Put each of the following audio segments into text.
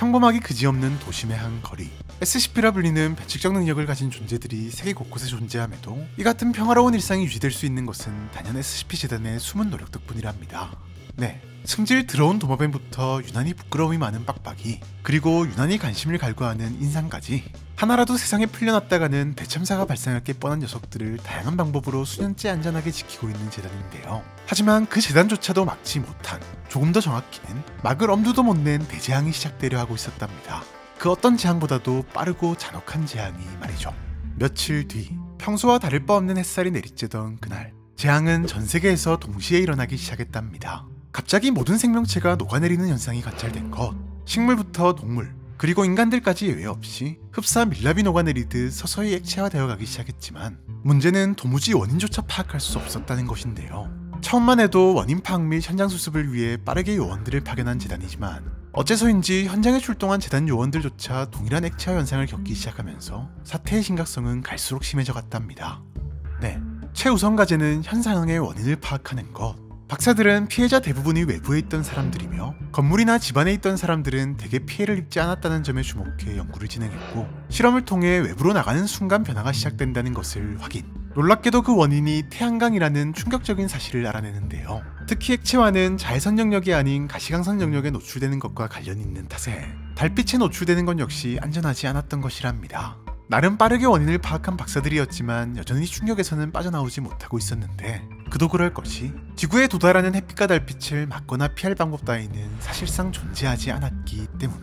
평범하기 그지없는 도심의 한 거리. SCP라 불리는 변칙적 능력을 가진 존재들이 세계 곳곳에 존재함에도 이 같은 평화로운 일상이 유지될 수 있는 것은 단연 SCP 재단의 숨은 노력 덕분이랍니다. 네, 승질 들어온 도마뱀부터 유난히 부끄러움이 많은 빡빡이, 그리고 유난히 관심을 갈구하는 인상까지 하나라도 세상에 풀려났다가는 대참사가 발생할 게 뻔한 녀석들을 다양한 방법으로 수년째 안전하게 지키고 있는 재단인데요. 하지만 그 재단조차도 막지 못한, 조금 더 정확히는 막을 엄두도 못 낸 대재앙이 시작되려 하고 있었답니다. 그 어떤 재앙보다도 빠르고 잔혹한 재앙이 말이죠. 며칠 뒤, 평소와 다를 바 없는 햇살이 내리쬐던 그날, 재앙은 전 세계에서 동시에 일어나기 시작했답니다. 갑자기 모든 생명체가 녹아내리는 현상이 관찰된 것, 식물부터 동물, 그리고 인간들까지 예외 없이 흡사 밀랍이 녹아내리듯 서서히 액체화되어 가기 시작했지만 문제는 도무지 원인조차 파악할 수 없었다는 것인데요. 처음만 해도 원인 파악 및 현장 수습을 위해 빠르게 요원들을 파견한 재단이지만 어째서인지 현장에 출동한 재단 요원들조차 동일한 액체화 현상을 겪기 시작하면서 사태의 심각성은 갈수록 심해져 갔답니다. 네, 최우선 과제는 현 상황의 원인을 파악하는 것. 박사들은 피해자 대부분이 외부에 있던 사람들이며 건물이나 집안에 있던 사람들은 대개 피해를 입지 않았다는 점에 주목해 연구를 진행했고, 실험을 통해 외부로 나가는 순간 변화가 시작된다는 것을 확인. 놀랍게도 그 원인이 태양광이라는 충격적인 사실을 알아내는데요. 특히 액체화는 자외선 영역이 아닌 가시광선 영역에 노출되는 것과 관련이 있는 탓에 달빛에 노출되는 건 역시 안전하지 않았던 것이랍니다. 나름 빠르게 원인을 파악한 박사들이었지만 여전히 충격에서는 빠져나오지 못하고 있었는데, 그도 그럴 것이 지구에 도달하는 햇빛과 달빛을 막거나 피할 방법 따위는 사실상 존재하지 않았기 때문.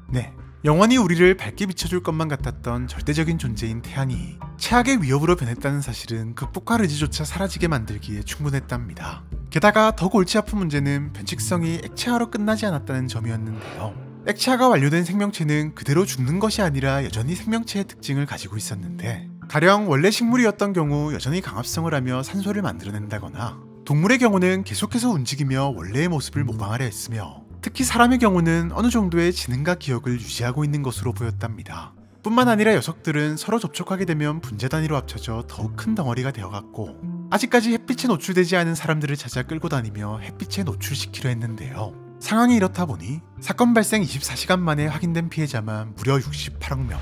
네, 영원히 우리를 밝게 비춰줄 것만 같았던 절대적인 존재인 태양이 최악의 위협으로 변했다는 사실은 극복할 의지조차 사라지게 만들기에 충분했답니다. 게다가 더 골치 아픈 문제는 변칙성이 액체화로 끝나지 않았다는 점이었는데요. 액체화가 완료된 생명체는 그대로 죽는 것이 아니라 여전히 생명체의 특징을 가지고 있었는데, 가령 원래 식물이었던 경우 여전히 강합성을 하며 산소를 만들어낸다거나, 동물의 경우는 계속해서 움직이며 원래의 모습을 모방하려 했으며, 특히 사람의 경우는 어느 정도의 지능과 기억을 유지하고 있는 것으로 보였답니다. 뿐만 아니라 녀석들은 서로 접촉하게 되면 분자 단위로 합쳐져 더욱 큰 덩어리가 되어갔고, 아직까지 햇빛에 노출되지 않은 사람들을 찾아 끌고 다니며 햇빛에 노출시키려 했는데요. 상황이 이렇다 보니 사건 발생 24시간 만에 확인된 피해자만 무려 68억 명.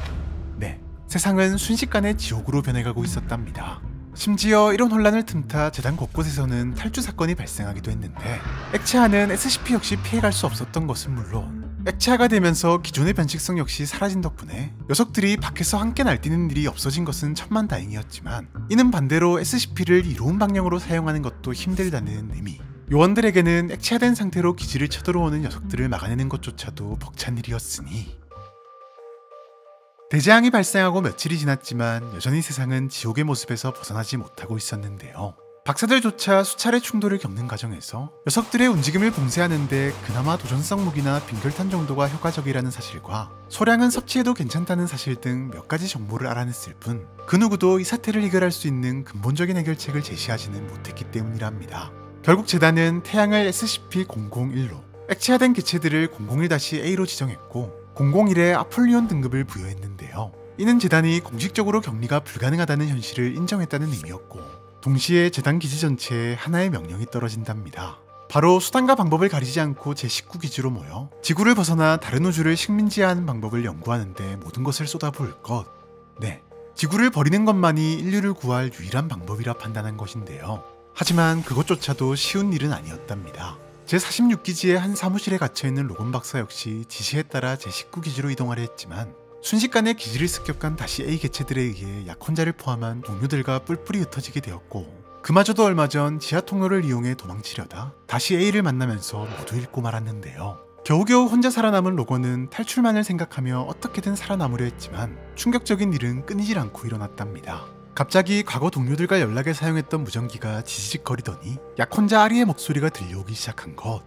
네, 세상은 순식간에 지옥으로 변해가고 있었답니다. 심지어 이런 혼란을 틈타 재단 곳곳에서는 탈주 사건이 발생하기도 했는데, 액체화는 SCP 역시 피해갈 수 없었던 것은 물론 액체화가 되면서 기존의 변칙성 역시 사라진 덕분에 녀석들이 밖에서 함께 날뛰는 일이 없어진 것은 천만다행이었지만, 이는 반대로 SCP를 이로운 방향으로 사용하는 것도 힘들다는 의미. 요원들에게는 액체화된 상태로 기지를 쳐들어오는 녀석들을 막아내는 것조차도 벅찬 일이었으니, 대재앙이 발생하고 며칠이 지났지만 여전히 세상은 지옥의 모습에서 벗어나지 못하고 있었는데요. 박사들조차 수차례 충돌을 겪는 과정에서 녀석들의 움직임을 봉쇄하는데 그나마 도전성 무기나 빙결탄 정도가 효과적이라는 사실과 소량은 섭취해도 괜찮다는 사실 등 몇 가지 정보를 알아냈을 뿐, 그 누구도 이 사태를 해결할 수 있는 근본적인 해결책을 제시하지는 못했기 때문이랍니다. 결국 재단은 태양을 SCP-001로, 액체화된 개체들을 001-A로 지정했고 001에 아폴리온 등급을 부여했는데요. 이는 재단이 공식적으로 격리가 불가능하다는 현실을 인정했다는 의미였고, 동시에 재단 기지 전체에 하나의 명령이 떨어진답니다. 바로 수단과 방법을 가리지 않고 제19기지로 모여 지구를 벗어나 다른 우주를 식민지화하는 방법을 연구하는데 모든 것을 쏟아부을 것. 네, 지구를 버리는 것만이 인류를 구할 유일한 방법이라 판단한 것인데요. 하지만 그것조차도 쉬운 일은 아니었답니다. 제46기지의 한 사무실에 갇혀있는 로건 박사 역시 지시에 따라 제19기지로 이동하려 했지만 순식간에 기지를 습격한 다시 A 개체들에 의해 약혼자를 포함한 동료들과 뿔뿔이 흩어지게 되었고, 그마저도 얼마 전 지하 통로를 이용해 도망치려다 다시 A를 만나면서 모두 잃고 말았는데요. 겨우겨우 혼자 살아남은 로건은 탈출만을 생각하며 어떻게든 살아남으려 했지만 충격적인 일은 끊이질 않고 일어났답니다. 갑자기 과거 동료들과 연락에 사용했던 무전기가 지지직거리더니 약혼자 아리의 목소리가 들려오기 시작한 것.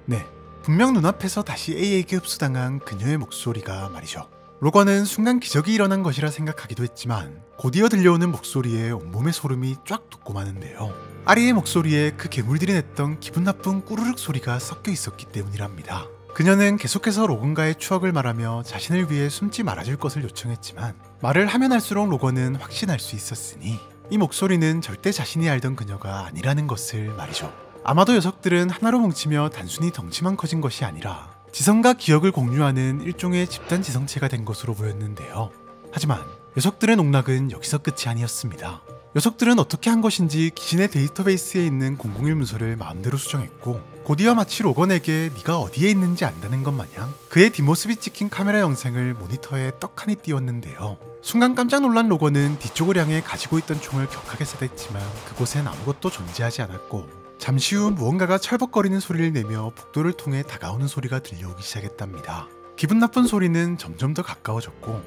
네, 분명 눈앞에서 다시 A에게 흡수당한 그녀의 목소리가 말이죠. 로건은 순간 기적이 일어난 것이라 생각하기도 했지만 곧이어 들려오는 목소리에 온몸의 소름이 쫙 돋고 마는데요. 아리의 목소리에 그 괴물들이 냈던 기분 나쁜 꾸르륵 소리가 섞여 있었기 때문이랍니다. 그녀는 계속해서 로건과의 추억을 말하며 자신을 위해 숨지 말아줄 것을 요청했지만 말을 하면 할수록 로건은 확신할 수 있었으니 이 목소리는 절대 자신이 알던 그녀가 아니라는 것을 말이죠. 아마도 녀석들은 하나로 뭉치며 단순히 덩치만 커진 것이 아니라 지성과 기억을 공유하는 일종의 집단 지성체가 된 것으로 보였는데요. 하지만 녀석들의 농락은 여기서 끝이 아니었습니다. 녀석들은 어떻게 한 것인지 귀신의 데이터베이스에 있는 001 문서를 마음대로 수정했고, 곧이어 마치 로건에게 네가 어디에 있는지 안다는 것 마냥 그의 뒷모습이 찍힌 카메라 영상을 모니터에 떡하니 띄웠는데요. 순간 깜짝 놀란 로건은 뒤쪽을 향해 가지고 있던 총을 격하게 쐈댔지만 그곳엔 아무것도 존재하지 않았고, 잠시 후 무언가가 철벅거리는 소리를 내며 복도를 통해 다가오는 소리가 들려오기 시작했답니다. 기분 나쁜 소리는 점점 더 가까워졌고,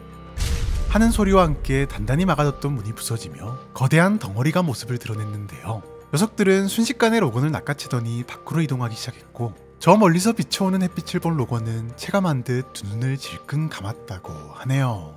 하는 소리와 함께 단단히 막아뒀던 문이 부서지며 거대한 덩어리가 모습을 드러냈는데요. 녀석들은 순식간에 로건을 낚아채더니 밖으로 이동하기 시작했고, 저 멀리서 비춰오는 햇빛을 본 로건은 체감한 듯 두 눈을 질끈 감았다고 하네요.